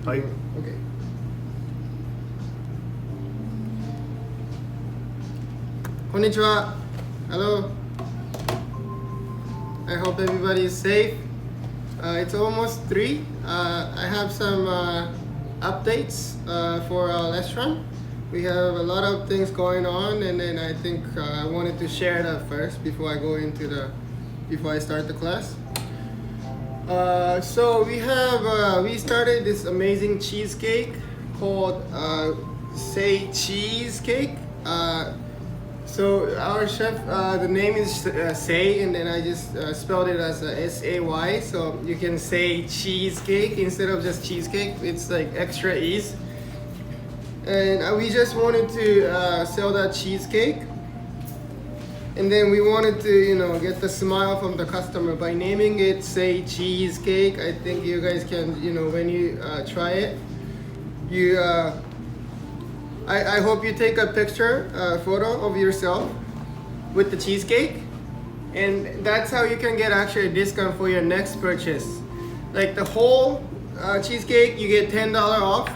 はい。Okay. Konnichiwa. Hello. I hope everybody is safe. It's almost 3. I have some updates for our restaurant. We have a lot of things going on, and then I think I wanted to share that first before I start the class. So we started this amazing cheesecake called Say Cheesecake. So our chef, the name is Say, and then I just spelled it as S-A-Y. So you can say cheesecake instead of just cheesecake. It's like extra ease. And we just wanted to sell that cheesecake. And then we wanted to, get the smile from the customer by naming it Say Cheesecake. I think you guys can, when you try it, I hope you take a photo of yourself with the cheesecake, and that's how you can get actually a discount for your next purchase. Like the whole cheesecake, you get $10 off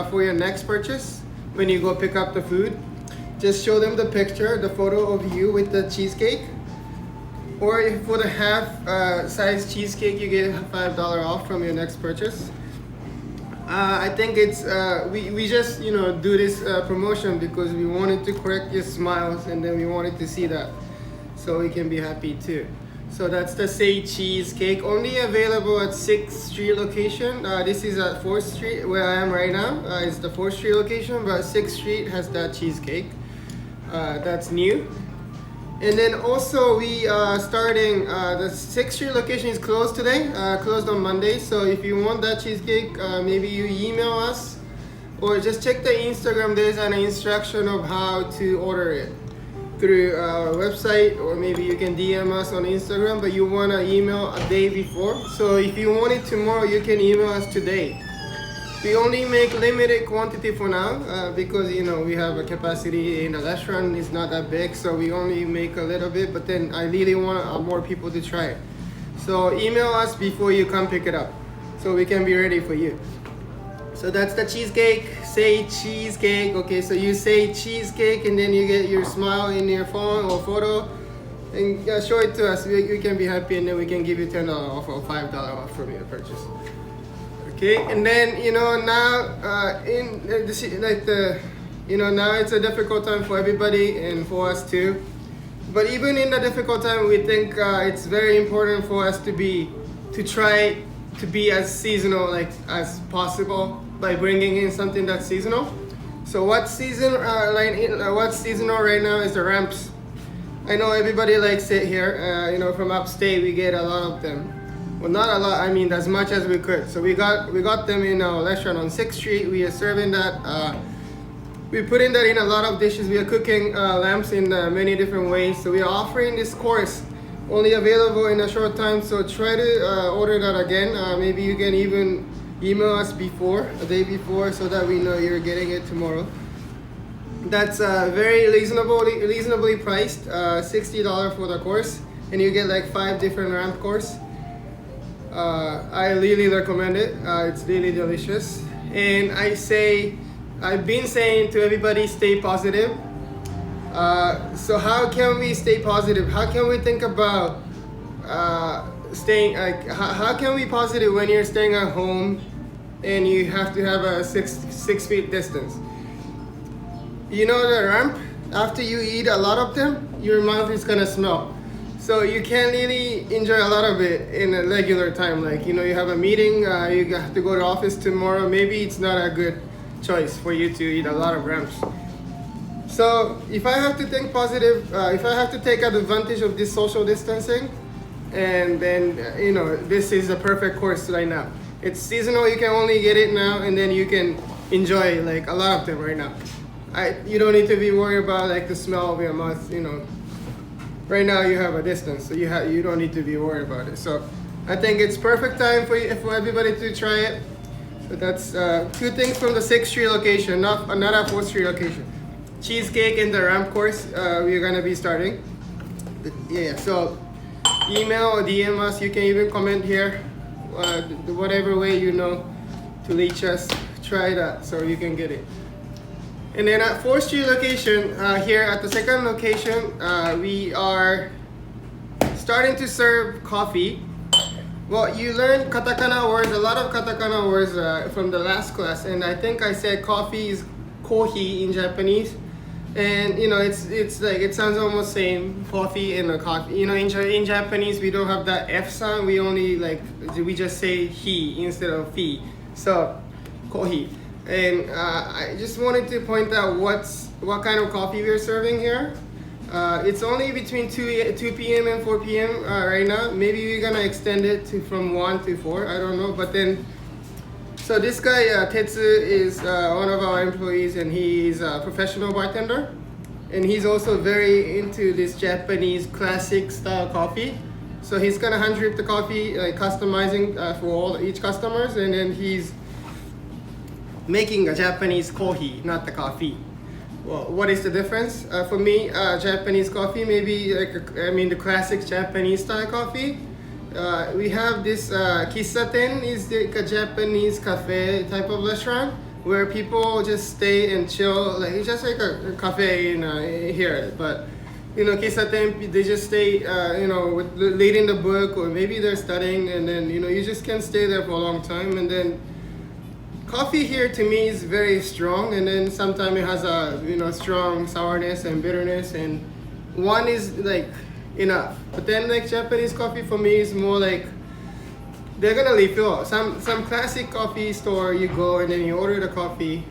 for your next purchase when you go pick up the food. Just show them the photo of you with the cheesecake. Or if for the half size cheesecake, you get $5 off from your next purchase. I think it's we just do this promotion because we wanted to correct your smiles, and then we wanted to see that so we can be happy too. So that's the Say Cheesecake, only available at 6th Street location. This is at 4th Street where I am right now. It's the 4th Street location, but 6th Street has that cheesecake. That's new. And then also we starting the 6th Street location is closed today, closed on Monday. So if you want that cheesecake, maybe you email us or just check the Instagram. There's an instruction of how to order it through our website, or maybe you can DM us on Instagram, but you want to email a day before. So if you want it tomorrow, you can email us today. We only make limited quantity for now because we have a capacity in the restaurant. It's not that big, so we only make a little bit. But then I really want more people to try it. So email us before you come pick it up, so we can be ready for you. So that's the cheesecake. Say cheesecake. Okay, so you say cheesecake, and then you get your smile in your phone or photo, and show it to us. We can be happy, and then we can give you $10 off or $5 off from your purchase. Okay, and then now now it's a difficult time for everybody and for us too. But even in the difficult time, we think it's very important for us to try to be as seasonal as possible by bringing in something that's seasonal. So what's seasonal right now is the ramps. I know everybody likes it here. From upstate we get a lot of them. Well, not a lot. I mean, as much as we could. So we got them in our restaurant on 6th Street. We are serving that. We put in that in a lot of dishes. We are cooking lamps in many different ways. So we are offering this course, only available in a short time. So try to order that again. Maybe you can even email us a day before, so that we know you're getting it tomorrow. That's very reasonably priced. $60 for the course, and you get like 5 different ramp course. I really recommend it. It's really delicious. And I've been saying to everybody, stay positive. So how can we stay positive? How can we think about how can we positive when you're staying at home and you have to have a 6 feet distance? The ramp, after you eat a lot of them, your mouth is gonna smell. So you can't really enjoy a lot of it in a regular time. You have a meeting, you have to go to office tomorrow. Maybe it's not a good choice for you to eat a lot of ramps. So if I have to think positive, if I have to take advantage of this social distancing, and then this is a perfect course right now. It's seasonal. You can only get it now, and then you can enjoy a lot of them right now. You don't need to be worried about the smell of your mouth. Right now you have a distance, so you don't need to be worried about it. So I think it's perfect time for everybody to try it. So that's 2 things from the 6th Street location, not a 4th Street location. Cheesecake and the ramp course we're gonna be starting. Yeah, so email or DM us. You can even comment here, whatever way to let us try that so you can get it. And then at 4th Street location, here at the second location, we are starting to serve coffee. Well, you learned katakana words, a lot of katakana words from the last class, and I think I said coffee is kohi in Japanese. And you know, it's like, it sounds almost same, coffee and a coffee. You know, in Japanese we don't have that F sound. We only we just say he instead of fi. So, kohi. And I just wanted to point out what kind of coffee we're serving here. It's only between 2 p.m. and 4 p.m. Right now. Maybe we're gonna extend it to from 1 to 4. I don't know, but then. So this guy, Tetsu, is one of our employees, and he's a professional bartender. And he's also very into this Japanese classic style coffee. So he's gonna hand drip the coffee, customizing for each customers, and then he's making a Japanese kohi, not the coffee. Well, what is the difference? For me, Japanese coffee, maybe the classic Japanese style coffee. We have this kissaten is like a Japanese cafe type of restaurant where people just stay and chill, like it's just like a cafe in here. But you know, kissaten, they just stay, reading the book, or maybe they're studying, and then you just can stay there for a long time. And then coffee here to me is very strong, and then sometimes it has a strong sourness and bitterness, and one is like enough. But then like Japanese coffee for me is more like they're gonna refill. Some classic coffee store, you go and then you order the coffee,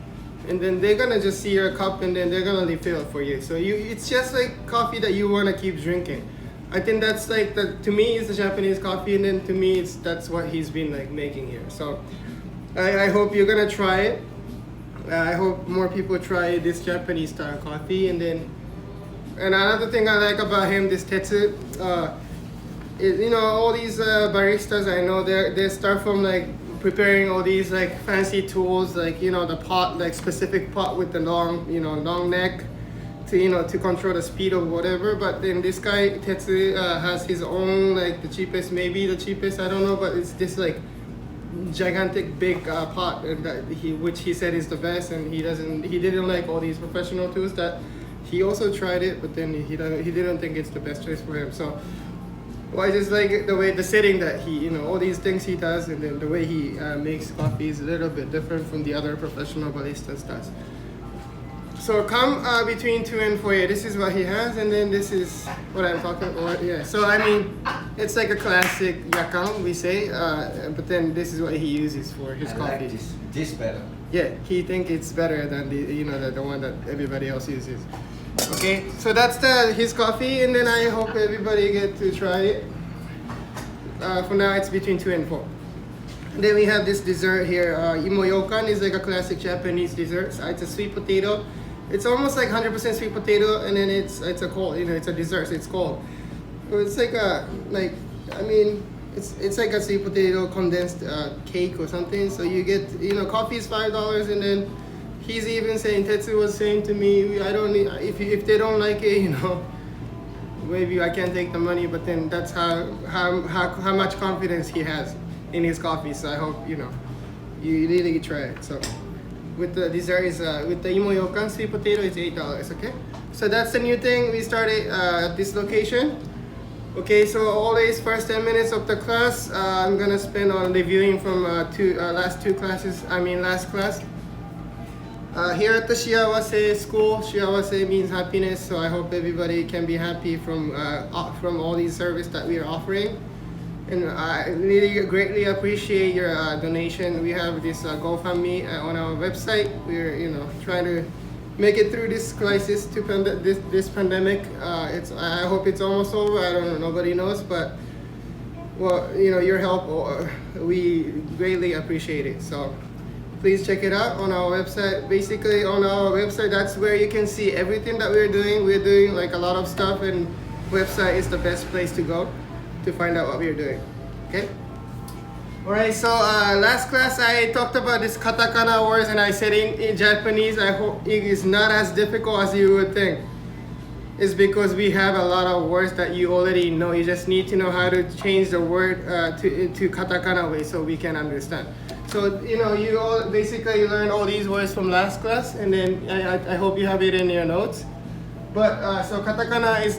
and then they're gonna just see your cup and then they're gonna refill it for you. So it's just like coffee that you wanna keep drinking. I think that's like to me is the Japanese coffee, and then to me that's what he's been like making here. So I hope you're gonna try it. I hope more people try this Japanese style coffee. And another thing I like about him, this Tetsu, is all these baristas I know, they start from like preparing all these like fancy tools, like the pot, like specific pot with the long neck to control the speed of whatever. But then this guy Tetsu has his own, like the cheapest, I don't know, but it's this like gigantic big pot, and which he said is the best, and he didn't like all these professional tools that he also tried it, but then he didn't think it's the best choice for him. So I just like the setting that he, all these things he does, and then the way he makes coffee is a little bit different from the other professional baristas does. So come between 2 and 4, this is what he has, and then this is what I'm talking about. Yeah, so I mean, it's like a classic yakan, we say, but then this is what he uses for his coffee. Like this better. Yeah, he think it's better than the one that everybody else uses. Okay, so that's his coffee, and then I hope everybody get to try it. For now, it's between 2 and 4. Then we have this dessert here. Imoyokan is like a classic Japanese dessert. So it's a sweet potato. It's almost like 100% sweet potato, and then it's a cold. It's a dessert, so it's cold. So it's like it's like a sweet potato condensed cake or something. So you get coffee is $5, and then he's even saying, Tetsu was saying to me, I don't need, if they don't like it, maybe I can't take the money. But then that's how much confidence he has in his coffee. So I hope you really try it. So with the dessert is with the imoyokan sweet potato, it's $8. Okay, so that's the new thing we started at this location. Okay, so always first 10 minutes of the class I'm gonna spend on reviewing from last class. Here at the Shiawase school, Shiawase means happiness, so I hope everybody can be happy from all these services that we are offering. And I really greatly appreciate your donation. We have this GoFundMe on our website. We're trying to make it through this crisis, this pandemic. I hope it's almost over. I don't know, nobody knows, but your help, we greatly appreciate it. So please check it out on our website. Basically on our website, that's where you can see everything that we're doing. We're doing like a lot of stuff, and website is the best place to go to find out what we're doing. Okay. Alright, so last class I talked about this katakana words, and I said in Japanese, I hope it is not as difficult as you would think. It's because we have a lot of words that you already know. You just need to know how to change the word to katakana way so we can understand. So you all basically learn all these words from last class, and then I hope you have it in your notes. But so katakana is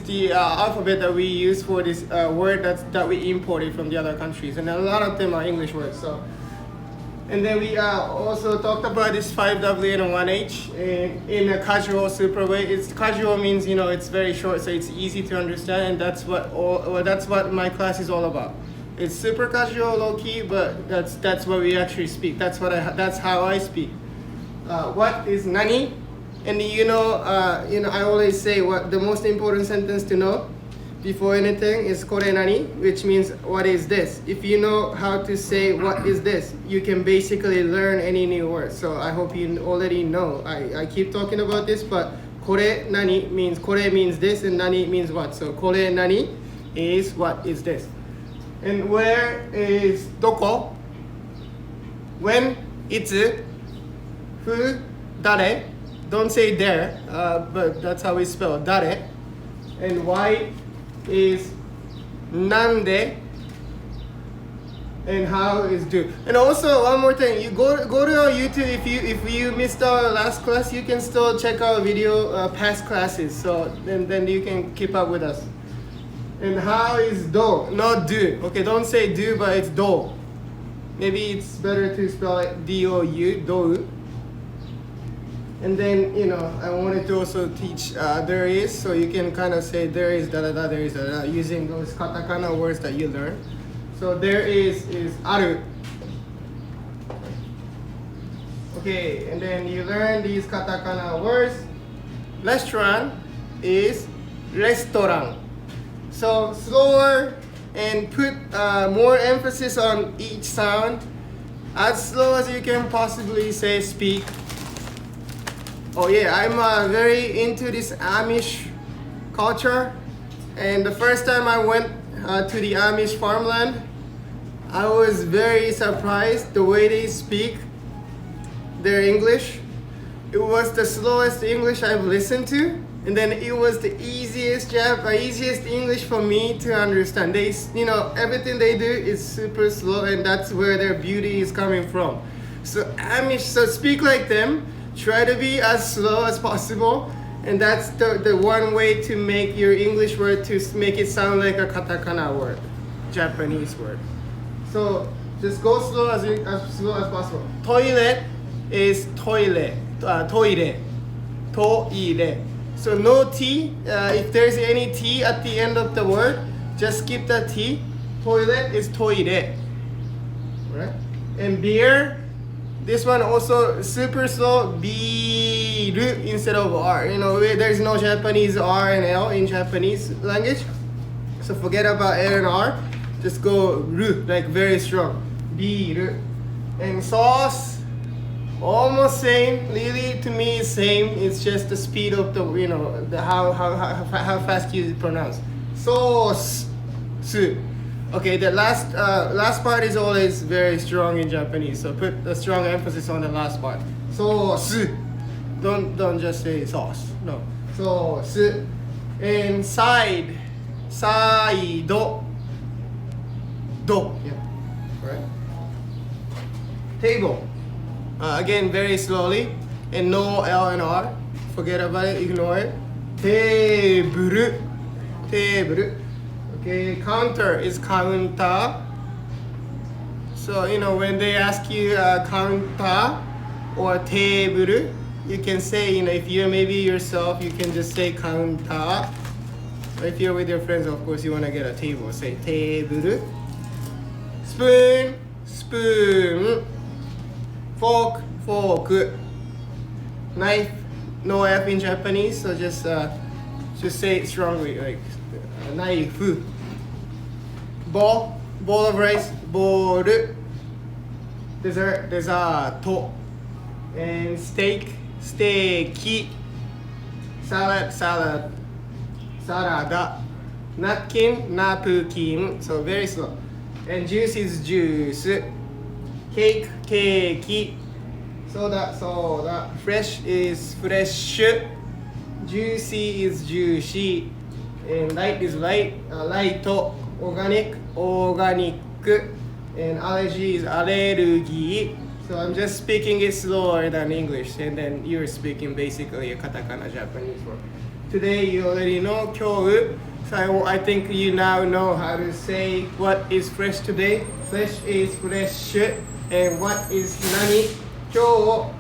the alphabet that we use for this word that we imported from the other countries, and a lot of them are English words. So, and then we also talked about this 5W and 1H in a casual, super way. It's casual means it's very short, so it's easy to understand, and that's what my class is all about. It's super casual, low key, but that's what we actually speak. That's how I speak. What is nani? And I always say what the most important sentence to know before anything is kore nani, which means what is this. If you know how to say what is this, you can basically learn any new word. So I hope you already know. I keep talking about this, but kore nani means kore means this, and nani means what. So kore nani is what is this. And where is doko? When, itsu, who, dare. Don't say there, but that's how we spell dare. And why is nande, and how is do. And also one more thing, you go to our YouTube. If you missed our last class, you can still check our video past classes. So then you can keep up with us. And how is do, not do. Okay, don't say do, but it's do. Maybe it's better to spell it D-O-U, do. And then, I wanted to also teach there is, so you can kind of say there is da da da, there is da da, using those katakana words that you learn. So there is aru. Okay, and then you learn these katakana words. Restaurant is restaurant. So slower and put more emphasis on each sound. As slow as you can possibly say speak. Oh yeah, I'm very into this Amish culture, and the first time I went to the Amish farmland, I was very surprised the way they speak their English. It was the slowest English I've listened to, and then it was the easiest English for me to understand. They, everything they do is super slow, and that's where their beauty is coming from. So Amish, so speak like them. Try to be as slow as possible, and that's the one way to make your English word to make it sound like a katakana word, Japanese word. So just go slow as slow as possible. Toilet is toilet, toire. So no T. If there's any T at the end of the word, just skip the T. Toilet is toire. Right? And beer. This one also super slow, biru instead of R. There's no Japanese R and L in Japanese language. So forget about L and R. Just go ru, like very strong. Biru. And sauce, almost same. Really, to me, it's same. It's just the speed of the how fast you pronounce. Sauce, su. Okay, the last part is always very strong in Japanese, so put a strong emphasis on the last part. Sauce. Don't just say sauce. No. Sauce. And side. Side. Do. Yeah. Right. Table. Again, very slowly, and no L and R. Forget about it. Ignore it. Table. Table. Okay, counter is counter. So when they ask you counter or table, you can say if you're maybe yourself, you can just say counter. If you're with your friends, of course you want to get a table. Say table. Spoon, spoon. Fork, fork. Knife, no F in Japanese, so just say it strongly, like knife. Bowl of rice, bowl. Dessert, dessert. And steak, steak. Salad, salad. Salada. Napkin, napkin. So very slow. And juice is juice. Cake, cake. Soda, soda. Fresh is fresh. Juicy is juicy. And light is light. Light. Organic, organic. And allergy is アレルギー. So I'm just speaking it slower than English, and then you're speaking basically a katakana Japanese word. Today you already know 今日. So I think you now know how to say what is fresh today. Fresh is fresh, and what is 何? 今日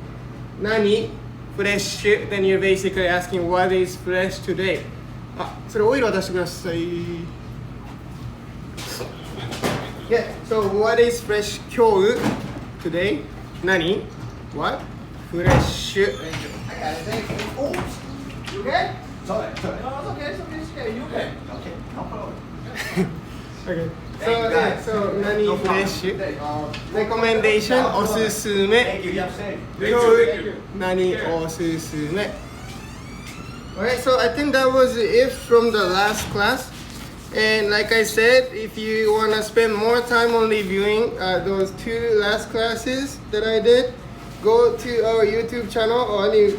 何? Fresh. Then you're basically asking what is fresh today. あ、それオイルを出してください. Yeah. So what is fresh 今日 today? 何? What? Fresh. I got it. Thank you. Oops. You okay? Sorry. No, it's okay. It's okay. You okay? Okay. No problem. Okay. Thank you, So 何 No problem. fresh? Recommendation. Recommendation おすすめ. Thank you. Yeah, same. 今日何おすすめ. Alright, so I think that was it from the last class. And like I said, if you want to spend more time on reviewing those 2 last classes that I did, go to our YouTube channel or the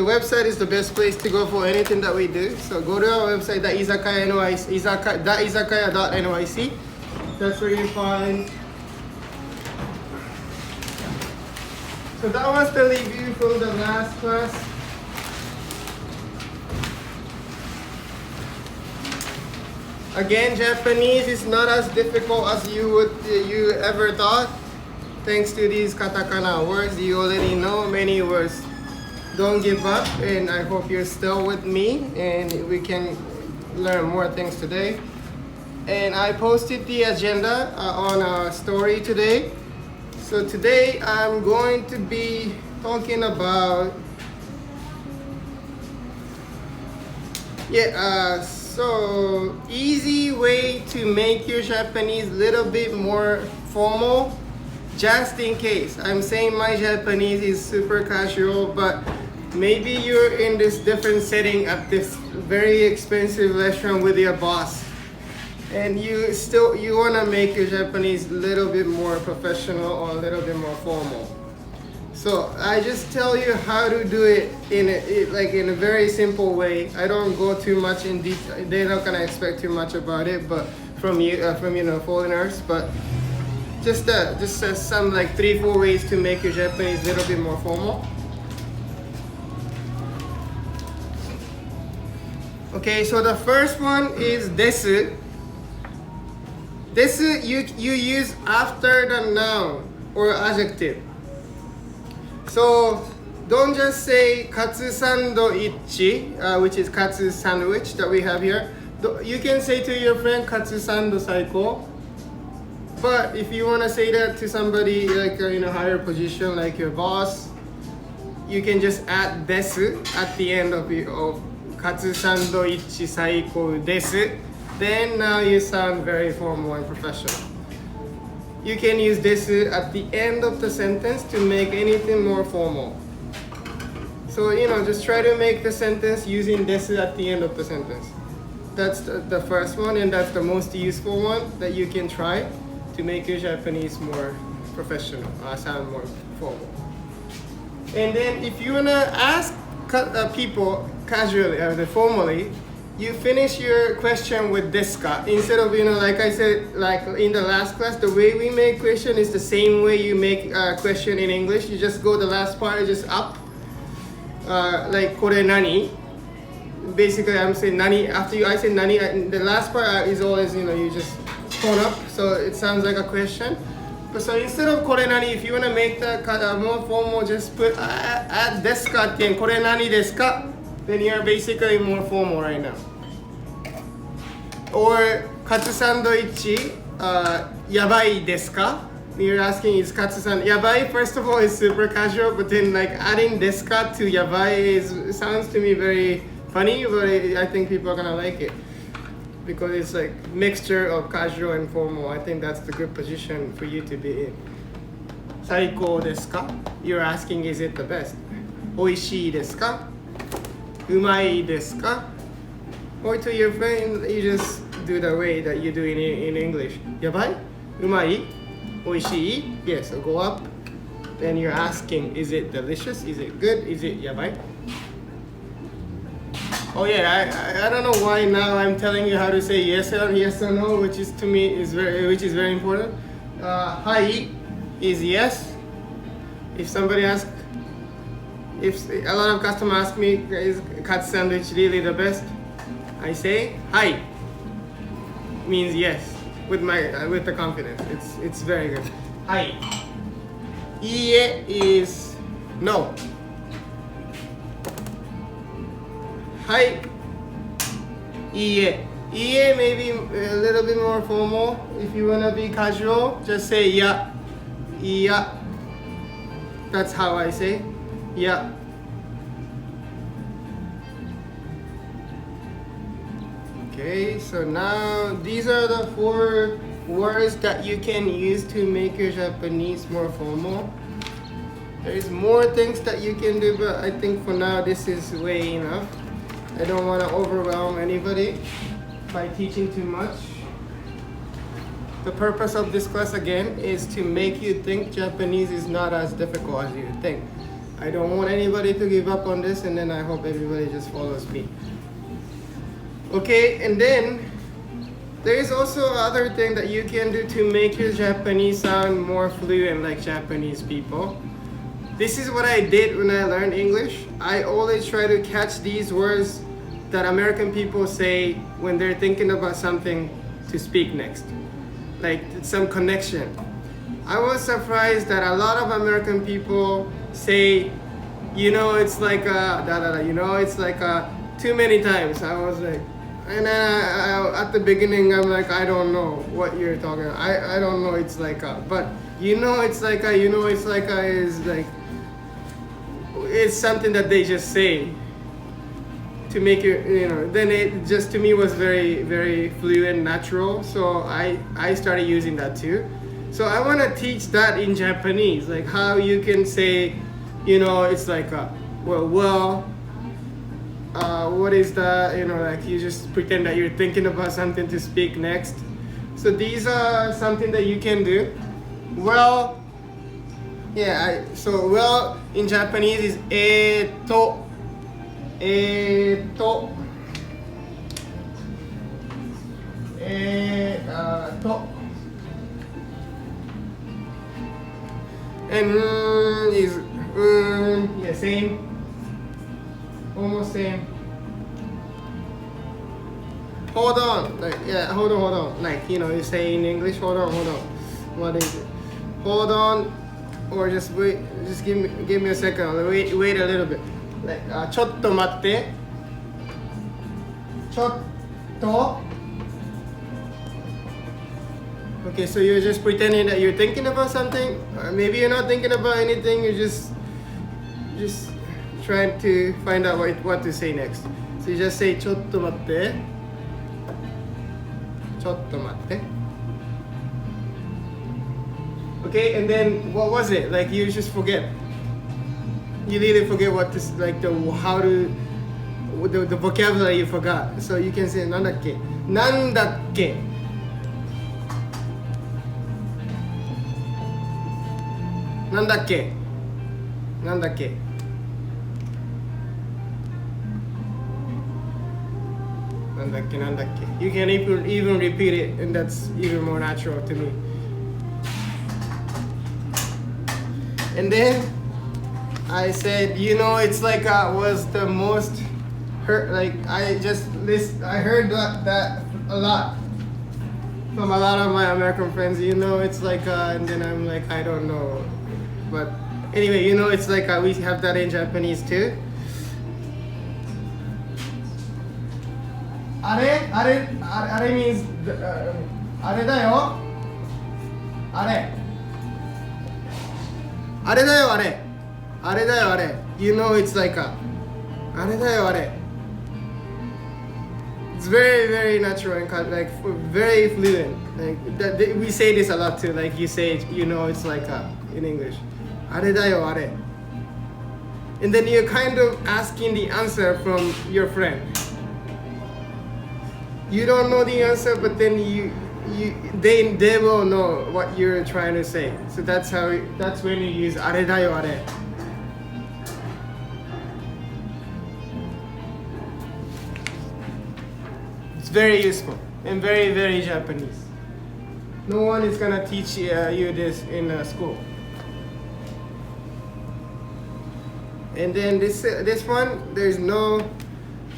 website is the best place to go for anything that we do. So go to our website, izakaya.nyc. That's where you find. So that was the review from the last class. Again, Japanese is not as difficult as you ever thought. Thanks to these katakana words, you already know many words. Don't give up, and I hope you're still with me, and we can learn more things today. And I posted the agenda on our story today. So today I'm going to be talking about so easy way to make your Japanese a little bit more formal, just in case. I'm saying my Japanese is super casual, but maybe you're in this different setting at this very expensive restaurant with your boss, and you want to make your Japanese a little bit more professional or a little bit more formal. So I just tell you how to do it in a very simple way. I don't go too much in detail. They're not gonna expect too much about it, but from foreigners. But just some like 3-4 ways to make your Japanese a little bit more formal. Okay, so the first one is desu. Desu you use after the noun or adjective. So don't just say katsu sandwich, which is katsu sandwich that we have here. You can say to your friend katsu sando saiko. But if you want to say that to somebody like in a higher position, like your boss, you can just add desu at the end of katsu sandwich saiko desu. Then now you sound very formal and professional. You can use desu at the end of the sentence to make anything more formal. So, just try to make the sentence using desu at the end of the sentence. That's the first one, and that's the most useful one that you can try to make your Japanese more professional, sound more formal. And then if you wanna ask people casually or formally, you finish your question with desu ka. Instead of, like I said, like in the last class, the way we make question is the same way you make a question in English. You just go the last part, just up. Like, kore nani? Basically, I'm saying nani. After I say nani, the last part is always, you just tone up. So it sounds like a question. But so instead of kore nani, if you want to make that more formal, just put add desu ka at the end. Kore nani desu ka? Then you're basically more formal right now. Or katsu sandwich, yabai desu ka? You're asking is katsu san yabai? First of all, is super casual, but then like adding desu ka to yabai sounds to me very funny, but I think people are gonna like it because it's like mixture of casual and formal. I think that's the good position for you to be in. Saiko desu ka? You're asking is it the best? Oishii desu ka? Umai desu ka? Or to your friend, you just do the way that you do in English. Yabai? Umai? Oishii? Yes, so go up. Then you're asking, is it delicious? Is it good? Is it yabai? Oh yeah, I don't know why now I'm telling you how to say yes or no, which is to me is very important. Hi is yes. If somebody asks, if a lot of customers ask me, is cut sandwich really the best? I say hi. Means yes with the confidence. It's very good. Hi. Iie is no. Hi. Iie. Iie may be a little bit more formal. If you wanna be casual, just say ya. Ya. That's how I say. Ya. Okay, so now these are the 4 words that you can use to make your Japanese more formal. There's more things that you can do, but I think for now this is way enough. I don't want to overwhelm anybody by teaching too much. The purpose of this class again is to make you think Japanese is not as difficult as you think. I don't want anybody to give up on this, and then I hope everybody just follows me. Okay, and then there is also other thing that you can do to make your Japanese sound more fluent like Japanese people. This is what I did when I learned English. I always try to catch these words that American people say when they're thinking about something to speak next. Like some connection. I was surprised that a lot of American people say, you know, it's like you know, it's like too many times. I was like, and then at the beginning, I'm like, I don't know what you're talking about. I don't know, it's like but you know, it's like you know, it's like is like, it's something that they just say to make it, you know, then it just to me was very, very fluent, natural. So I started using that too. So I want to teach that in Japanese, like how you can say, you know, it's like what is that, you know, like you just pretend that you're thinking about something to speak next. So these are something that you can do. Well, yeah, so well in Japanese is to. And is yeah, same, almost same. Hold on, like yeah, hold on, like, you know, you say in English, hold on. What is it? Hold on, or just wait, just give me a second. Wait a little bit. Like ちょっと待って。ちょっと。Okay, so you're just pretending that you're thinking about something. Or maybe you're not thinking about anything. You're just trying to find out what to say next. So you just say ちょっと待って。ちょっと待って。Okay, and then what was it? Like you just forget. You really forget what to, like the vocabulary you forgot. So you can say なんだっけなんだっけなんだっけなんだっけなんだっけなんだっけ You can even repeat it, and that's even more natural to me. And then I said, you know, it's like was the most hurt. Like I heard that a lot from a lot of my American friends. You know, it's like, and then I'm like, I don't know, but anyway, you know, it's like we have that in Japanese too. Are means あれだよ。あれだよあれ。あれだよあれ。You know, it's like あれだよあれ。It's very, very natural and like very fluent. Like that, we say this a lot too. Like you say it, you know, it's like in English. あれだよあれ. And then you're kind of asking the answer from your friend. You don't know the answer, but then they will know what you're trying to say. So that's when you use あれだよあれ. It's very useful and very, very Japanese. No one is gonna teach you this in school. And then this one, there's no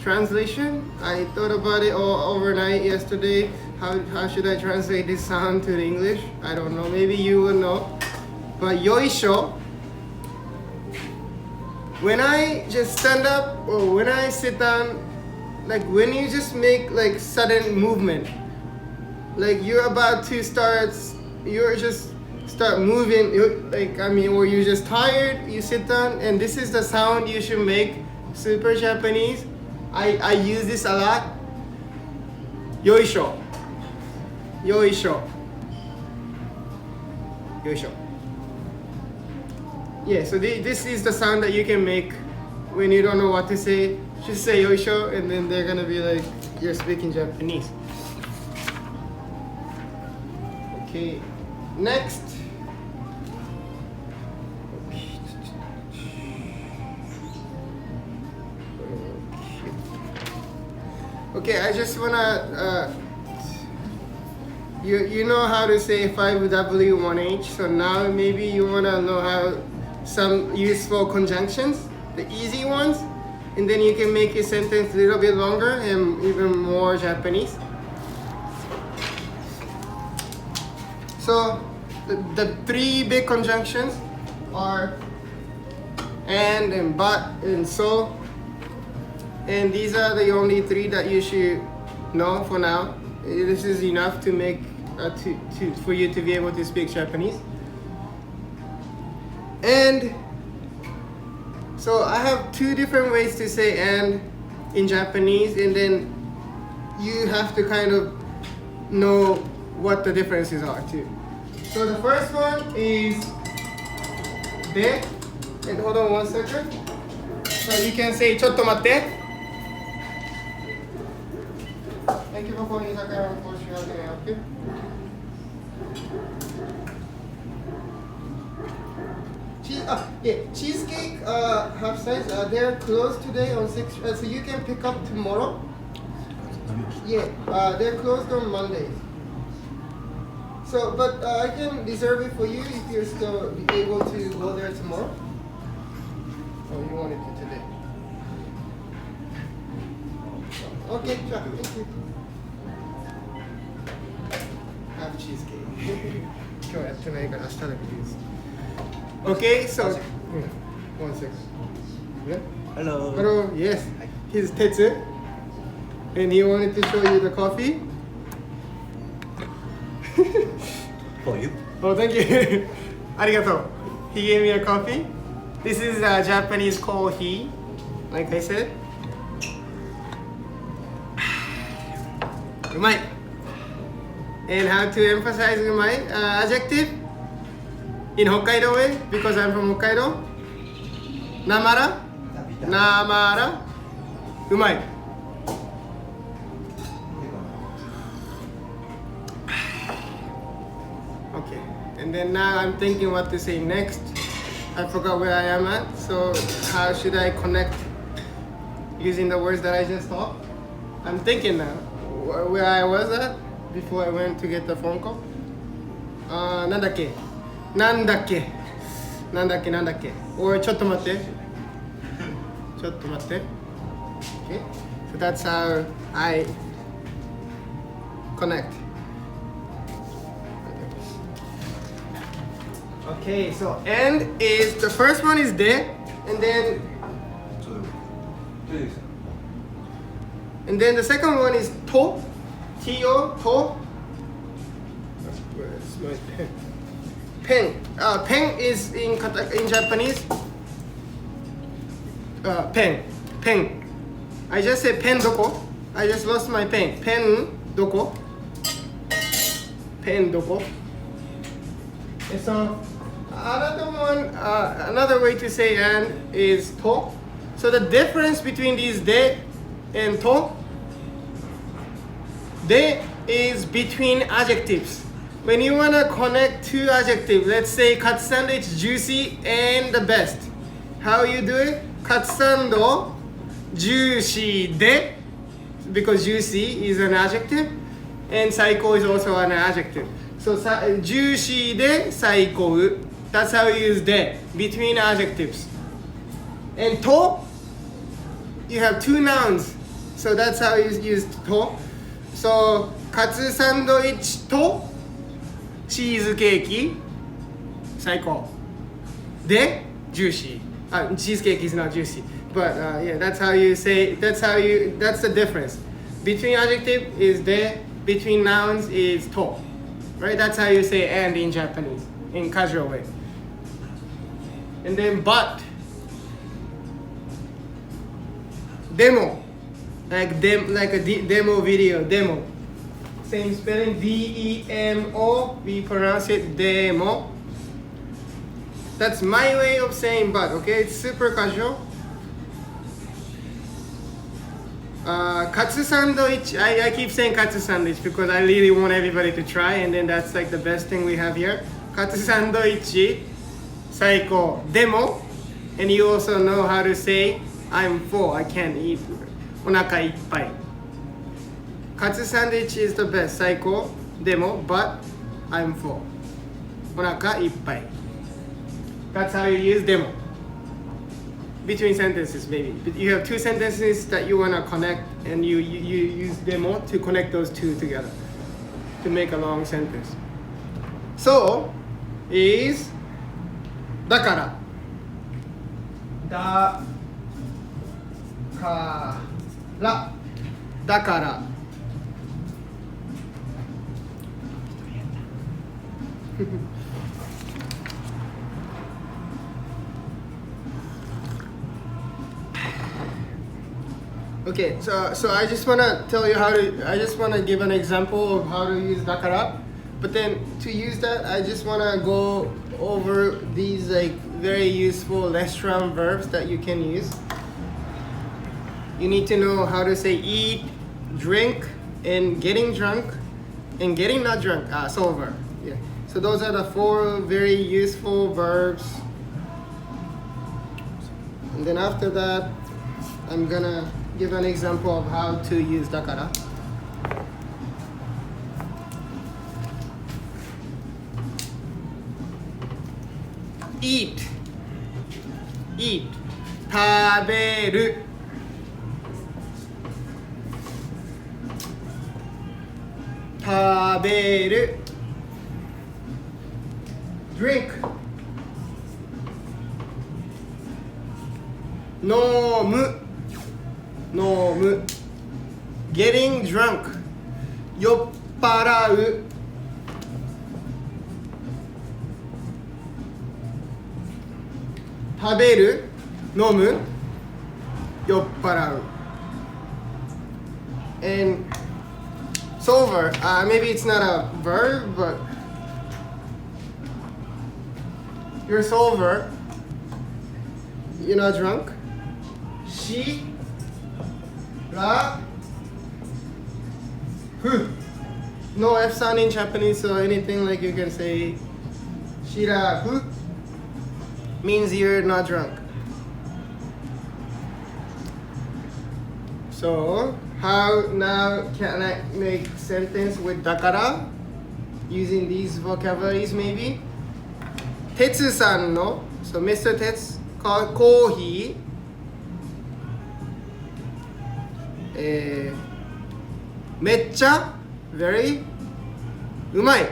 translation. I thought about it all overnight yesterday. How should I translate this sound to the English? I don't know. Maybe you will know. But yoisho, when I just stand up or when I sit down, like when you just make like sudden movement, like you're about to start moving, or you're just tired, you sit down, and this is the sound you should make. Super Japanese. I use this a lot. Yoisho. Yoisho. Yoisho. Yeah, so this is the sound that you can make when you don't know what to say. Just say yoisho, and then they're gonna be like, you're speaking Japanese. Okay, next. Okay, I just wanna, you know how to say 5W, 1H, so now maybe you wanna know how some useful conjunctions, the easy ones, and then you can make your sentence a little bit longer and even more Japanese. So the three big conjunctions are and but and so, and these are the only three that you should know for now. This is enough to make for you to be able to speak Japanese. And so I have two different ways to say and in Japanese, and then you have to kind of know what the differences are too. So the first one is de, and hold on 1 second. So you can say ちょっと待って. Thank you for calling IZAKAYA. Unfortunately, okay. Cheesecake half size. They're closed today on 6. So you can pick up tomorrow. Yeah, they're closed on Mondays. So, but I can reserve it for you if you're still able to go there tomorrow. Oh, you want it to today? Okay, sure. Thank you. Have cheesecake. 今日やってないから明日だけです。Okay, so 1 second. Yeah? Hello. Hello, yes. He's Tetsu. And he wanted to show you the coffee. For you? Oh, thank you. Arigato. He gave me a coffee. This is a Japanese coffee, like I said. うまい. And how to emphasize うまい? Adjective in Hokkaido way, because I'm from Hokkaido. Namara. Namara. うまい. Okay, and then now I'm thinking what to say next. I forgot where I am at, so how should I connect using the words that I just taught? I'm thinking now where I was at before I went to get the phone call. なんだっけ or ちょっと待って Okay, so that's how I connect. Okay, so and is the first one is de, and then the second one is to, to, to. Where's my pen? Pen. Pen is in Japanese. Pen. I just said pen doko. I just lost my pen. Pen doko. Pen doko. And so another way to say and is to. So the difference between these de and to, de is between adjectives. When you want to connect two adjectives, let's say katsando, juicy and the best. How you do it? Katsando, juicy de, because juicy is an adjective, and 最高 is also an adjective. So juicy で最高 that's how you use で between adjectives. And と you have two nouns, so that's how you use と. So カツサンドイッチとチーズケーキ最高で juicy. Cheesecake is not juicy, but yeah, that's how you say. That's the difference. Between adjective is で between nouns is と right? That's how you say and in Japanese in casual way. And then but, demo, like a demo video, demo. Same spelling, D-E-M-O. We pronounce it demo. That's my way of saying but. Okay, it's super casual. Katsu sandwich. I keep saying katsu sandwich because I really want everybody to try, and then that's like the best thing we have here. Katsu sandwich, saiko, demo, and you also know how to say I'm full, I can't eat, onaka ippai. Katsu sandwich is the best, saiko, demo, but I'm full, onaka ippai. That's how you use demo. Between sentences, maybe. But you have two sentences that you want to connect, and you use demo to connect those two together to make a long sentence. So, is だからだから Okay, so I just want to tell you I just want to give an example of how to use dakara, but then to use that, I just want to go over these like very useful restaurant verbs that you can use. You need to know how to say eat, drink, and getting drunk, and getting not drunk, sober. Yeah. So those are the 4 very useful verbs. And then after that, I'm gonna give an example of how to use dakara. Eat, 食べる 食べる drink 飲む getting drunk 酔っ払う 食べる 飲む 酔っ払う and sober, maybe it's not a verb, but you're sober, you're not drunk. しらふ no F sound in Japanese, so anything like you can say しらふ means you're not drunk. So how now can I make sentence with dakara using these vocabularies maybe? Tetsu-san no, so Mr. Tetsu called coffee. めっちゃ very うまい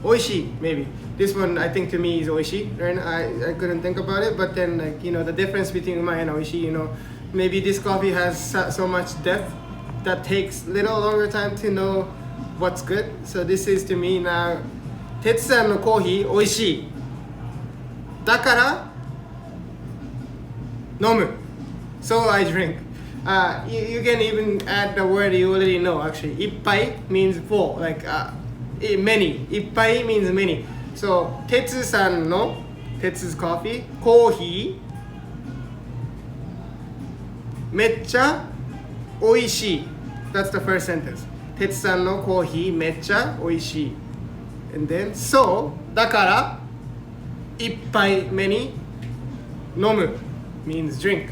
おいしい maybe. This one I think to me is おいしい right? I couldn't think about it, but then like you know the difference between うまい and おいしい, you know, maybe this coffee has so much depth that takes little longer time to know what's good. So this is to me now 哲さんのコーヒーおいしいだから飲む so I drink. You can even add the word you already know actually. いっぱい means full, like many. いっぱい means many. So 哲さんの Tetsu's coffee コーヒーめっちゃおいしい That's the first sentence. 哲さんのコーヒーめっちゃおいしい And then so だからいっぱい many 飲む means drink.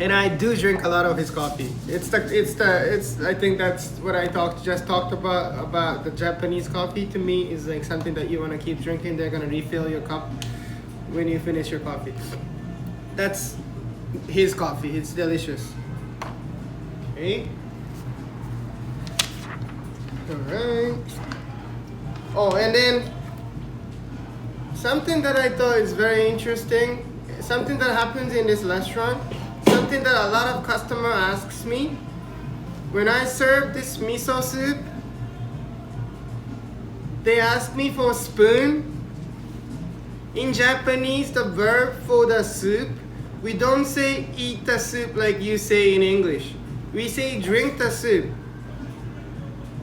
And I do drink a lot of his coffee. I think that's what I just talked about the Japanese coffee. To me is like something that you want to keep drinking. They're gonna refill your cup when you finish your coffee. That's his coffee. It's delicious. Okay. Alright. Oh, and then something that I thought is very interesting, something that happens in this restaurant, something that a lot of customer asks me, when I serve this miso soup, they ask me for a spoon. In Japanese, the verb for the soup, we don't say eat the soup like you say in English. We say drink the soup.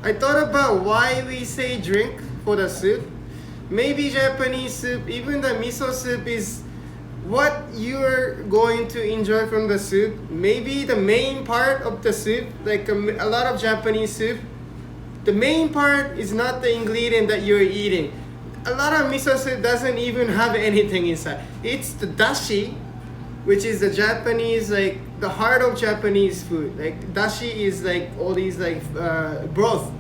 I thought about why we say drink for the soup. Maybe Japanese soup, even the miso soup, is what you're going to enjoy from the soup. Maybe the main part of the soup, like a lot of Japanese soup, the main part is not the ingredient that you're eating. A lot of miso soup doesn't even have anything inside. It's the dashi, which is the Japanese, like the heart of Japanese food. Like dashi is like all these like broth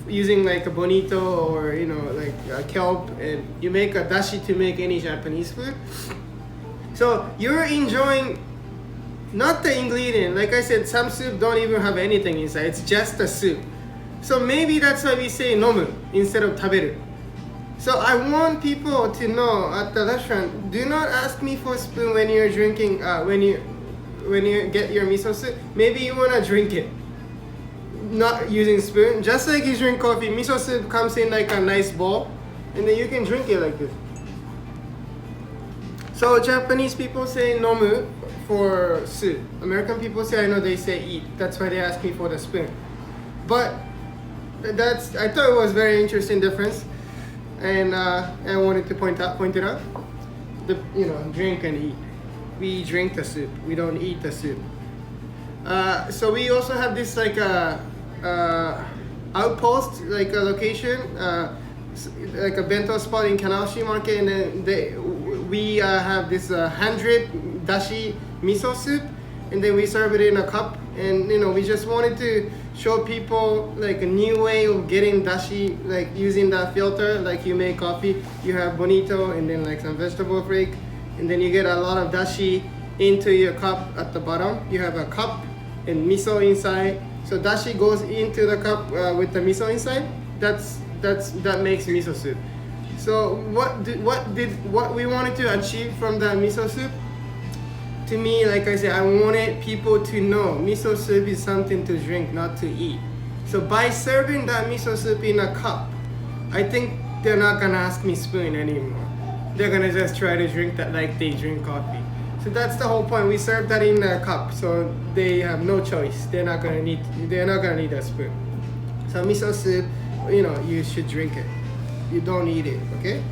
using like a bonito or like a kelp, and you make a dashi to make any Japanese food. So you're enjoying not the ingredient. Like I said, some soup don't even have anything inside. It's just a soup. So maybe that's why we say nomu instead of taberu. So I want people to know at the restaurant, do not ask me for a spoon when you're drinking, when you get your miso soup. Maybe you want to drink it, not using spoon. Just like you drink coffee, miso soup comes in like a nice bowl, and then you can drink it like this. So Japanese people say nomu for soup. American people say, I know they say eat. That's why they ask me for the spoon. But I thought it was very interesting difference. And I wanted to point it out. Drink and eat. We drink the soup. We don't eat the soup. So we also have this like outpost, like a location, like a bento spot in Kanaoshi Market, and then we have this 100 dashi miso soup, and then we serve it in a cup. And we just wanted to show people like a new way of getting dashi, like using that filter. Like you make coffee, you have bonito and then like some vegetable flake, and then you get a lot of dashi into your cup at the bottom. You have a cup and miso inside, so dashi goes into the cup with the miso inside. That makes miso soup. So what we wanted to achieve from the miso soup? To me, like I said, I wanted people to know miso soup is something to drink, not to eat. So by serving that miso soup in a cup, I think they're not gonna ask me spoon anymore. They're gonna just try to drink that like they drink coffee. So that's the whole point. We serve that in a cup, so they have no choice. They're not gonna need a spoon. So miso soup, you should drink it. You don't eat it, okay?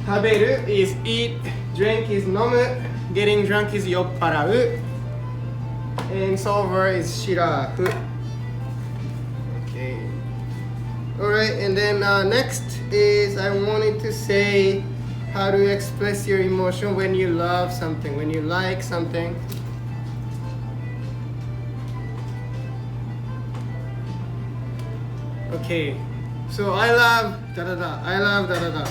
Taberu is eat, drink is nomu, getting drunk is yopparau, and solver is shirafu. Okay. Alright, and then next is I wanted to say how to express your emotion when you love something, when you like something. Okay, so I love da-da-da, I love da-da-da.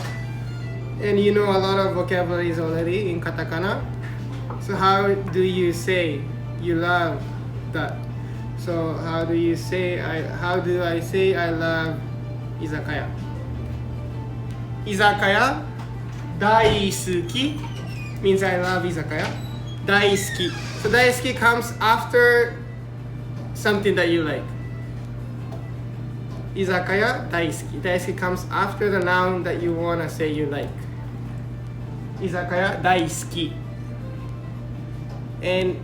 And you know a lot of vocabularies already in katakana. So how do you say you love that? So how do I say I love izakaya? Izakaya, daisuki means I love izakaya. Daisuki. So daisuki comes after something that you like. Izakaya, daisuki. Daisuki comes after the noun that you want to say you like. Izakaya, daisuki. And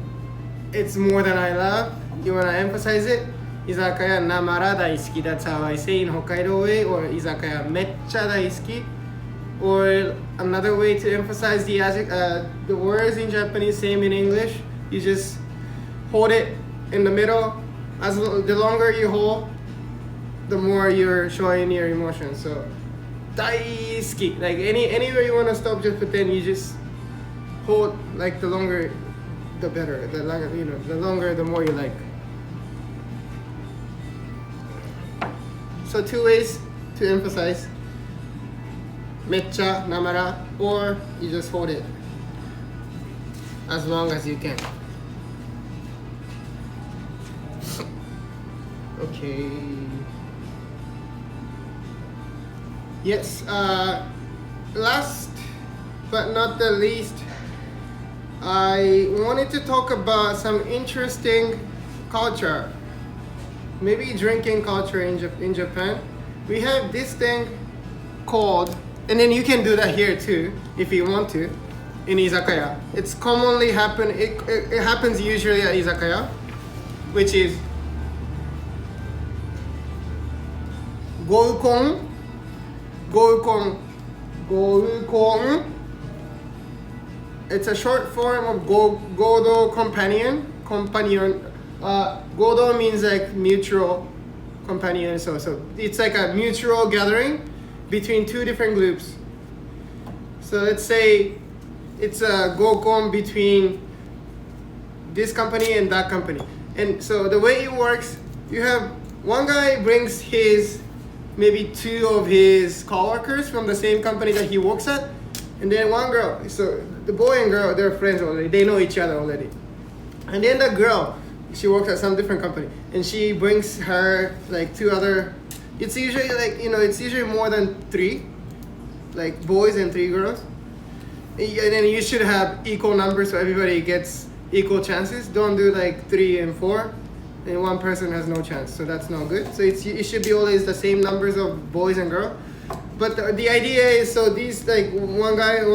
it's more than I love. You want to emphasize it? Izakaya namara daisuki. That's how I say in Hokkaido way. Or izakaya meccha daisuki. Or another way to emphasize the words in Japanese, same in English. You just hold it in the middle. The longer you hold, the more you're showing your emotion. So daisuki, like anywhere you want to stop, just pretend you just hold, like the longer the better. The longer, the longer, the more you like. So 2 ways to emphasize. Mecha, namara, or you just hold it as long as you can. Okay. Yes, last but not the least, I wanted to talk about some interesting culture. Maybe drinking culture in Japan. We have this thing called, and then you can do that here too if you want to, in izakaya. It's commonly it happens usually at izakaya, which is goukon. It's a short form of godo companion. Godo means like mutual companion. So it's like a mutual gathering between two different groups. So let's say it's a gokon between this company and that company. And so the way it works, you have one guy brings maybe 2 of his coworkers from the same company that he works at, and then one girl. So the boy and girl, they're friends already. They know each other already. And then the girl, she works at some different company, and she brings her like 2 other. It's usually like it's usually more than 3, like boys and 3 girls. And then you should have equal numbers so everybody gets equal chances. Don't do like 3 and 4. And one person has no chance, so that's not good. So it should be always the same numbers of boys and girls. But the idea is, so these like one guy and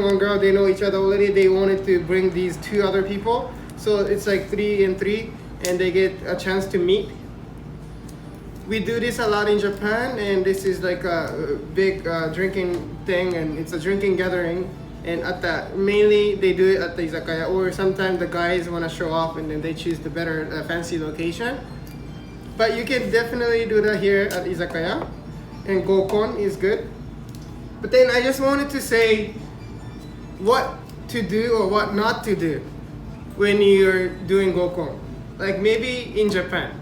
one girl, they know each other already. They wanted to bring these 2 other people, so it's like 3 and 3, and they get a chance to meet. We do this a lot in Japan, and this is like a big drinking thing, and it's a drinking gathering. And mainly they do it at the izakaya, or sometimes the guys want to show off and then they choose the better fancy location. But you can definitely do that here at izakaya, and gokon is good. But then I just wanted to say what to do or what not to do when you're doing gokon. Like maybe in Japan,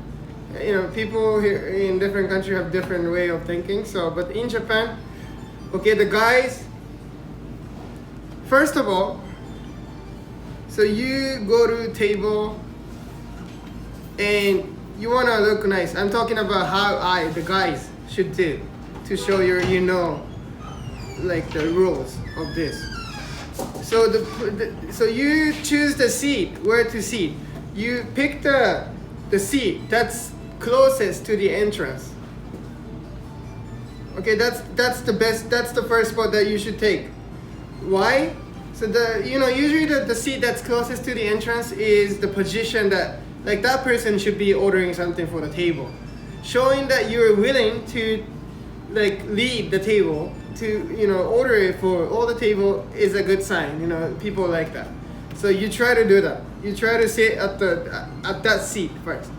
people here in different countries have different way of thinking. So, but in Japan, okay, the guys. First of all, so you go to table and you want to look nice. I'm talking about how the guys should do to show like the rules of this. So so you choose the seat, where to sit. You pick the seat that's closest to the entrance. Okay, that's the best. That's the first spot that you should take. Why? So usually the seat that's closest to the entrance is the position that like that person should be ordering something for the table, showing that you're willing to like lead the table to order it for all the table is a good sign. People like that. So you try to do that. You try to sit at that seat first.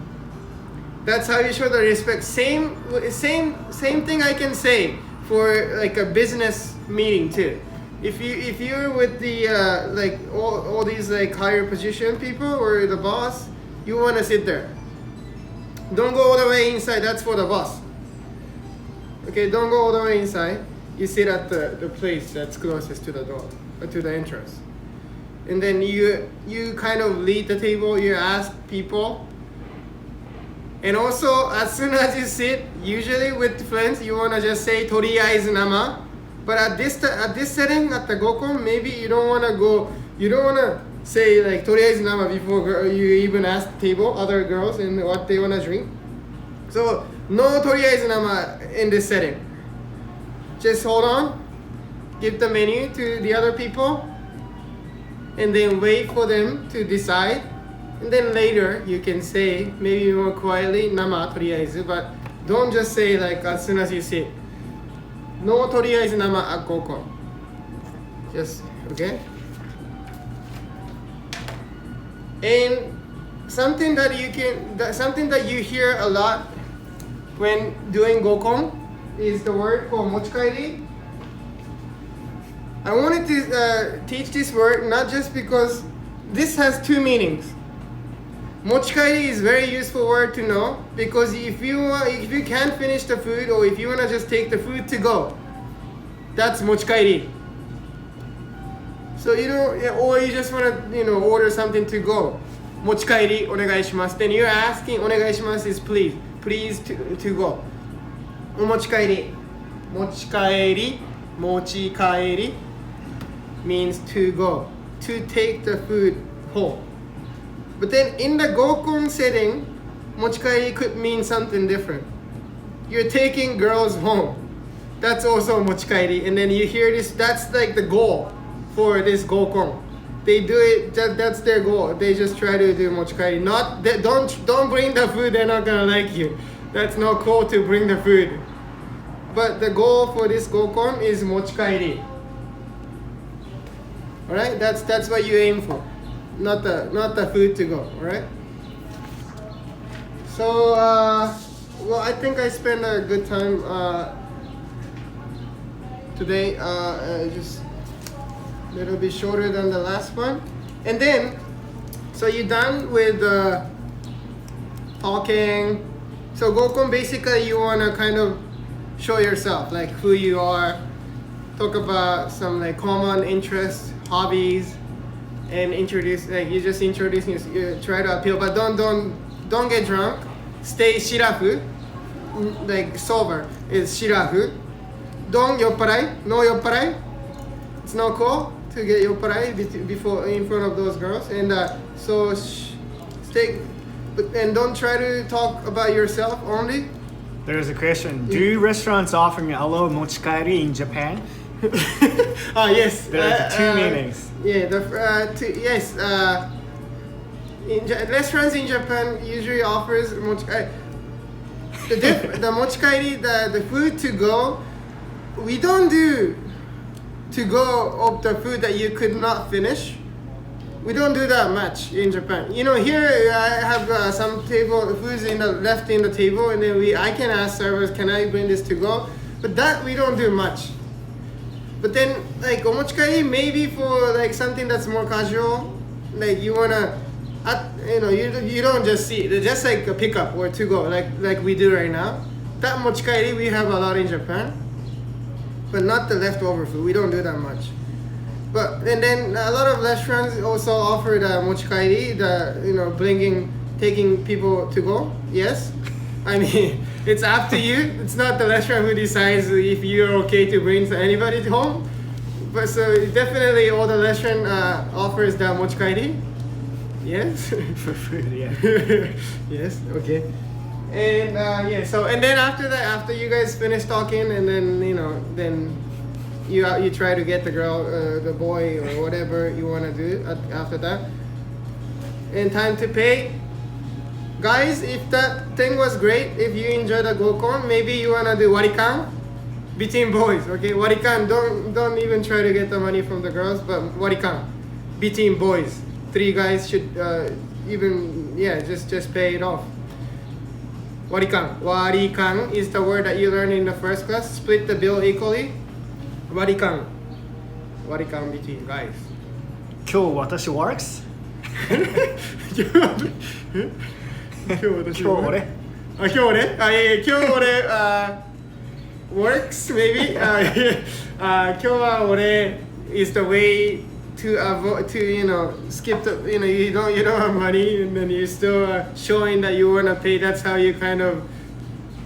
That's how you show the respect. Same thing I can say for like a business meeting too. If you're with the like all these like higher position people or the boss, you want to sit there. Don't go all the way inside. That's for the boss. Okay, don't go all the way inside. You sit at the place that's closest to the door, to the entrance. And then you kind of lead the table. You ask people. And also, as soon as you sit, usually with friends, you want to just say "toriaizu nama." But at this setting, at the gokon, maybe you don't want to say like "toriaizu nama" before you even ask the table, other girls, and what they want to drink. So no "toriaizu nama" in this setting. Just hold on, give the menu to the other people, and then wait for them to decide. And then later you can say, maybe more quietly, "nama toriaizu," but don't just say like as soon as you sit. No toriaizu nama at gokon. Just, okay? And something that you hear a lot when doing gokon is the word called mochikairi. I wanted to teach this word not just because this has two meanings. Mochikairi is very useful word to know because if you can't finish the food or if you want to just take the food to go, that's mochikairi. So you know, or you just want to order something to go. Mochikairi onegaishimasu. Then you're asking onegaishimasu is please to go. Mochikairi. Mochikairi means to go, to take the food home. But then in the gokon setting, mochikairi could mean something different. You're taking girls home. That's also mochikairi. And then you hear this, that's like the goal for this gokon. They do it, that's their goal. They just try to do mochikairi. Not, don't bring the food, they're not gonna like you. That's not cool to bring the food. But the goal for this gokon is mochikairi. Alright, that's what you aim for. Not the food to go, alright? So, well, I think I spent a good time today, just a little bit shorter than the last one. And then, so you're done with talking. So gokon, basically you want to kind of show yourself, like who you are, talk about some like common interests, hobbies, and introduce, like you just introduce, you try to appeal, but don't get drunk. Stay shirafu, like sober is shirafu. Don't yopparai, no yopparai. It's not cool to get yopparai before in front of those girls, and so stay, and don't try to talk about yourself only. There's a question. Do restaurants offer hello mochikairi in Japan? Yes. There's two meanings. Yeah, yes. Restaurants in Japan usually offers mochikairi. The mochikairi, the food to go, we don't do to go of the food that you could not finish. We don't do that much in Japan. You know, here I have some table foods left in the table, and then I can ask servers, can I bring this to go? But that we don't do much. But then, like omochikairi, maybe for like something that's more casual, like you wanna, you don't just see it. It's just like a pickup or to go, like we do right now. That mochikairi we have a lot in Japan, but not the leftover food. We don't do that much. But and then a lot of restaurants also offer the mochikairi, taking people to go. Yes, I mean it's up to you. It's not the restaurant who decides if you're okay to bring anybody home. But so definitely all the restaurant offers the mochikairi. Yes. For food, yeah. Yes. Okay. And yeah. So and then after that, after you guys finish talking, and then then. You try to get the girl, the boy, or whatever you want to do after that. And time to pay. Guys, if that thing was great, if you enjoyed the gokon, maybe you want to do warikan between boys, okay? Warikan, don't even try to get the money from the girls, but warikan between boys. 3 guys should just pay it off. Warikan. Warikan is the word that you learned in the first class. Split the bill equally. Warikan between guys. 今日私 works? 今日私今日俺今日俺今日俺works maybe 今日は俺 is the way to avoid to skip the you don't have money and then you're still showing that you want to pay. That's how you kind of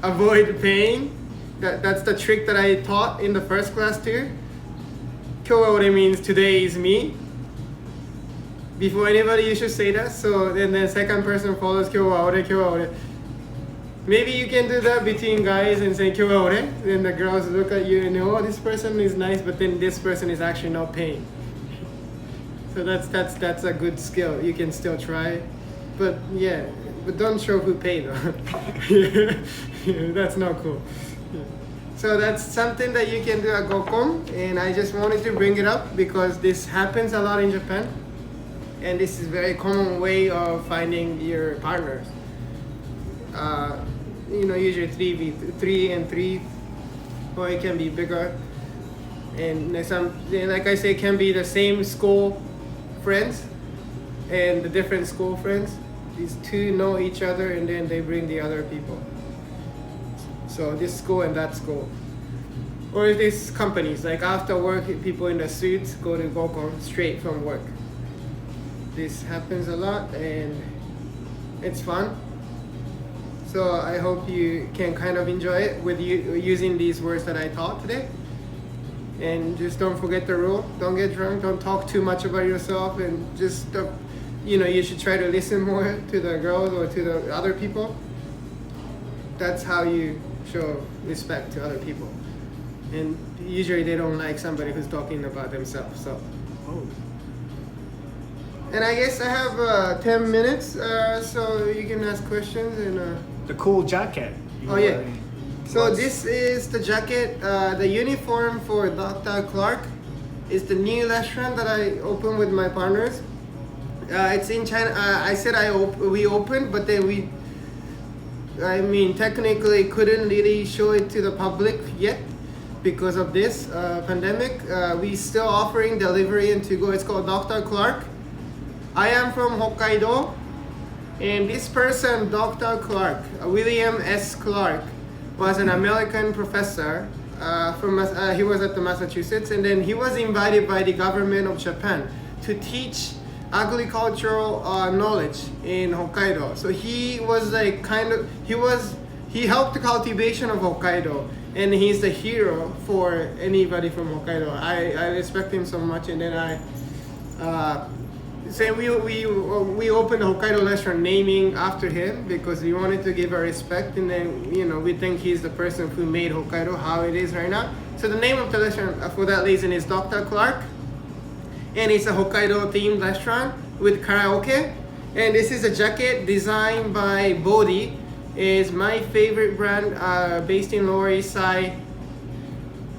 avoid paying. That's the trick that I taught in the first class too. 今日は俺 means today is me. Before anybody, you should say that. So then the second person follows 今日は俺 Maybe you can do that between guys and say 今日は俺. Then the girls look at you and oh, this person is nice, but then this person is actually not paying. So that's a good skill. You can still try, but yeah, but don't show who paid though. Yeah, that's not cool. So that's something that you can do at gokon, and I just wanted to bring it up because this happens a lot in Japan, and this is a very common way of finding your partners. Usually 3 and 3, or it can be bigger, and like I say, it can be the same school friends. and the different school friends. These two know each other, and then they bring the other people. So this school and that school. Or these companies, like after work, people in the suits go to Gokon straight from work. This happens a lot, and it's fun. So I hope you can kind of enjoy it with you using these words that I taught today. And just don't forget the rule. Don't get drunk. Don't talk too much about yourself, and just you should try to listen more to the girls or to the other people. That's how you show respect to other people. And usually they don't like somebody who's talking about themselves. So. Oh. And I guess I have 10 minutes, so you can ask questions and. The cool jacket. Oh yeah. So this is the jacket, the uniform for Dr. Clark. Is the new restaurant that I opened with my partners. It's in China. I said we opened, but then technically couldn't really show it to the public yet because of this pandemic. We still offering delivery and to go. It's called Dr. Clark. I am from Hokkaido, and this person, Dr. Clark, William S. Clark, was an American professor. He was at the Massachusetts, and then he was invited by the government of Japan to teach agricultural knowledge in Hokkaido. So he was like he helped the cultivation of Hokkaido, and he's the hero for anybody from Hokkaido. I respect him so much, and then we opened a Hokkaido restaurant naming after him because we wanted to give our respect, and then we think he's the person who made Hokkaido how it is right now. So the name of the restaurant for that reason is Dr. Clark, and it's a Hokkaido themed restaurant with karaoke. And this is a jacket designed by Bodhi. Is my favorite brand based in Lower East Side.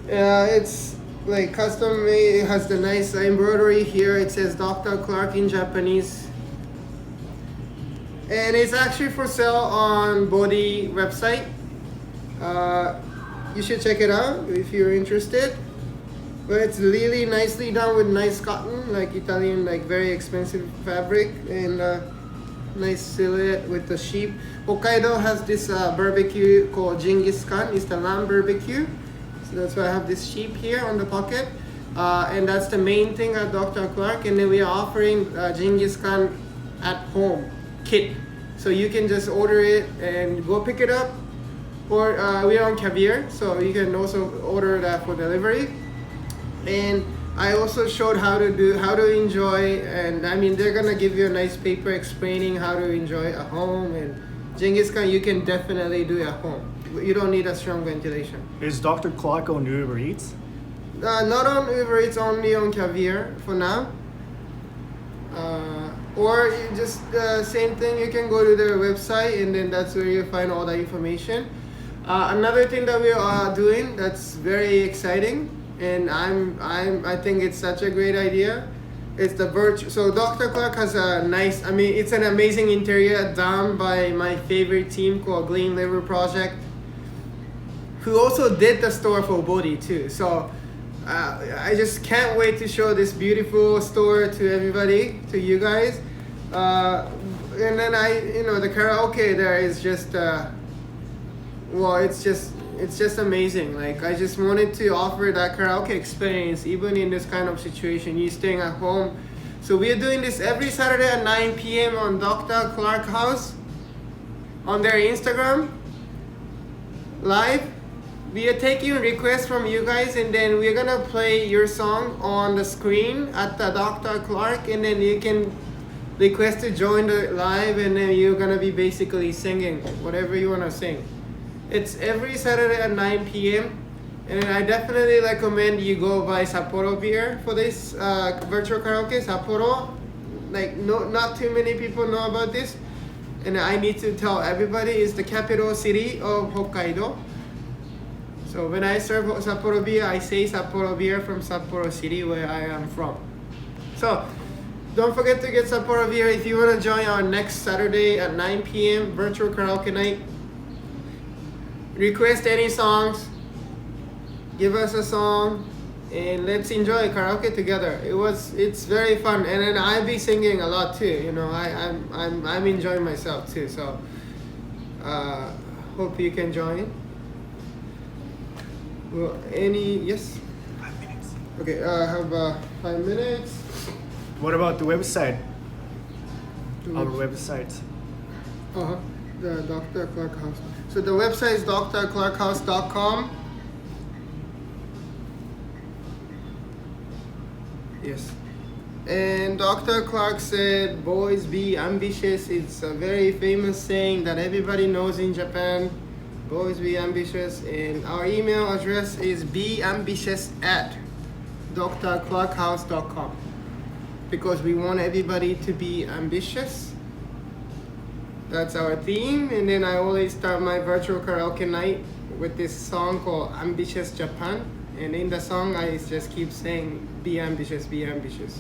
It's like custom made. It has the nice embroidery here. It says Dr. Clark in Japanese, and it's actually for sale on Bodhi website. You should check it out if you're interested. But it's really nicely done with nice cotton, like Italian, like very expensive fabric, and nice silhouette with the sheep. Hokkaido has this barbecue called Genghis Khan. It's the lamb barbecue. So that's why I have this sheep here on the pocket. And that's the main thing at Dr. Clark. And then we are offering Genghis Khan at home kit. So you can just order it and go pick it up. Or we are on Caviar, so you can also order that for delivery. And I also showed how to enjoy, and they're gonna give you a nice paper explaining how to enjoy at home. And Genghis Khan you can definitely do at home. You don't need a strong ventilation. Is Dr. Clark on Uber Eats? Not on Uber Eats, only on Caviar for now. Or you just same thing. You can go to their website, and then that's where you find all the information. Another thing that we are doing that's very exciting, and I think it's such a great idea. It's the virtual. So Dr. Clark has a nice. It's an amazing interior done by my favorite team called Green Liver Project, who also did the store for Bodhi too. So I just can't wait to show this beautiful store to everybody, to you guys. And then the karaoke there is just. It's just amazing. Like, I just wanted to offer that karaoke experience even in this kind of situation, you staying at home. So we are doing this every Saturday at 9 p.m. on Dr. Clark House on their Instagram live. We are taking requests from you guys, and then we're gonna play your song on the screen at the Dr. Clark, and then you can request to join the live, and then you're gonna be basically singing whatever you wanna sing. It's every Saturday at 9 p.m. And I definitely recommend you go buy Sapporo beer for this virtual karaoke. Sapporo, not too many people know about this. And I need to tell everybody, it's the capital city of Hokkaido. So when I serve Sapporo beer, I say Sapporo beer from Sapporo City, where I am from. So don't forget to get Sapporo beer if you want to join our next Saturday at 9 p.m. virtual karaoke night. Request any songs, give us a song, and let's enjoy karaoke together. It's very fun, and then I'll be singing a lot too. You know, I'm enjoying myself too. So hope you can join. Well, yes. 5 minutes. Okay, I have 5 minutes. What about the website? To Our which- website. The Dr. Clark House. So the website is drclarkhouse.com. Yes. And Dr. Clark said, boys be ambitious. It's a very famous saying that everybody knows in Japan. Boys be ambitious. And our email address is beambitious@drclarkhouse.com, because we want everybody to be ambitious. That's our theme. And then I always start my virtual karaoke night with this song called Ambitious Japan. And in the song, I just keep saying, be ambitious, be ambitious.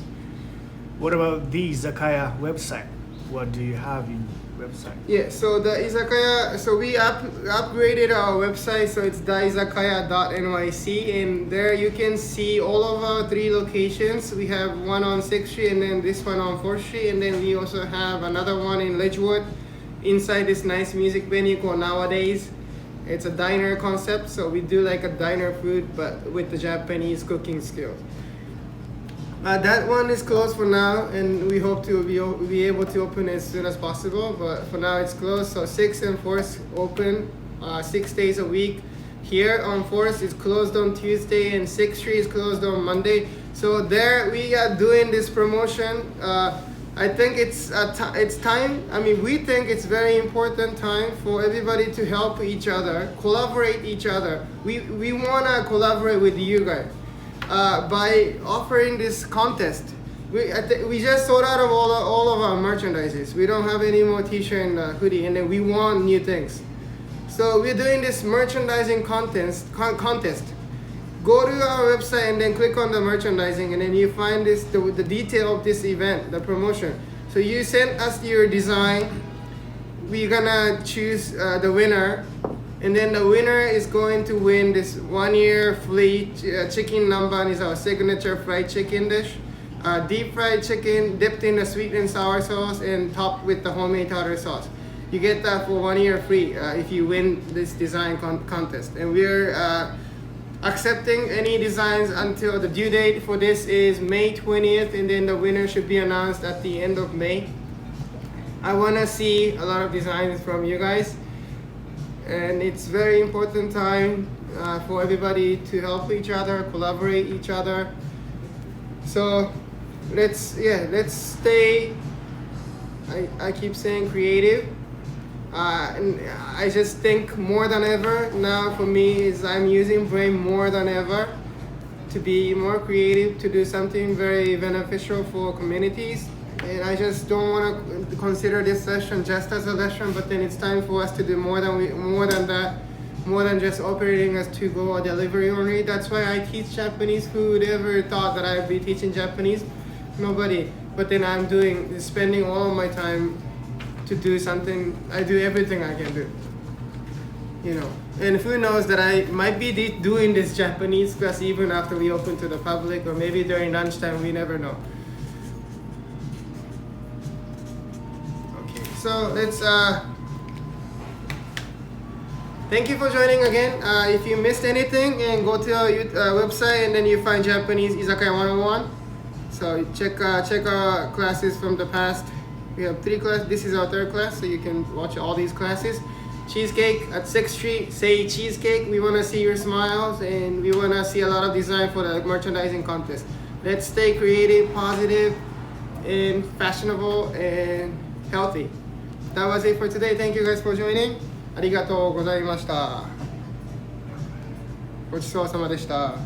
What about the IZAKAYA website? What do you have in website? Yeah, so the izakaya, so we upgraded our website, so it's theizakaya.nyc, and there you can see all of our 3 locations. We have one on 6th Street, and then this one on 4th Street, and then we also have another one in Ledgewood, inside this nice music venue called Nowadays. It's a diner concept, so we do like a diner food, but with the Japanese cooking skills. That one is closed for now, and we hope to be able to open as soon as possible, but for now it's closed. So 6th and 4th open 6 days a week. Here on 4th is closed on Tuesday, and 6th Street is closed on Monday. So there we are doing this promotion. I think it's time. I mean, we think it's very important time for everybody to help each other, collaborate each other. We wanna collaborate with you guys by offering this contest. We just sold out of all of our merchandises. We don't have any more t-shirt and hoodie, and then we want new things. So we're doing this merchandising contest. Go to our website and then click on the merchandising, and then you find the detail of this event, the promotion. So you send us your design. We're gonna choose the winner, and then the winner is going to win this 1-year free chicken namban. Is our signature fried chicken dish. Deep fried chicken dipped in the sweet and sour sauce and topped with the homemade tartar sauce. You get that for 1 year free if you win this design contest. And we're accepting any designs until the due date for this is May 20th, and then the winner should be announced at the end of May. I want to see a lot of designs from you guys, and it's very important time for everybody to help each other, collaborate each other. So let's stay, I keep saying creative. And I just think more than ever now for me is I'm using brain more than ever to be more creative, to do something very beneficial for communities. And I just don't want to consider this session just as a lesson, but then it's time for us to do more than just operating as to-go or delivery only. That's why I teach Japanese food. Whoever thought that I'd be teaching Japanese? Nobody. But then I'm spending all of my time to do something. I do everything I can do, you know. And who knows that I might be doing this Japanese class even after we open to the public, or maybe during lunchtime. We never know. Okay, so let's thank you for joining again. If you missed anything, and go to our website, and then you find Japanese Izakaya 101. So check our classes from the past. We have 3 classes. This is our 3rd class, so you can watch all these classes. Cheesecake at 6th Street. Say cheesecake. We want to see your smiles, and we want to see a lot of design for the merchandising contest. Let's stay creative, positive, and fashionable, and healthy. That was it for today. Thank you guys for joining. ありがとうございました。ごちそうさまでした。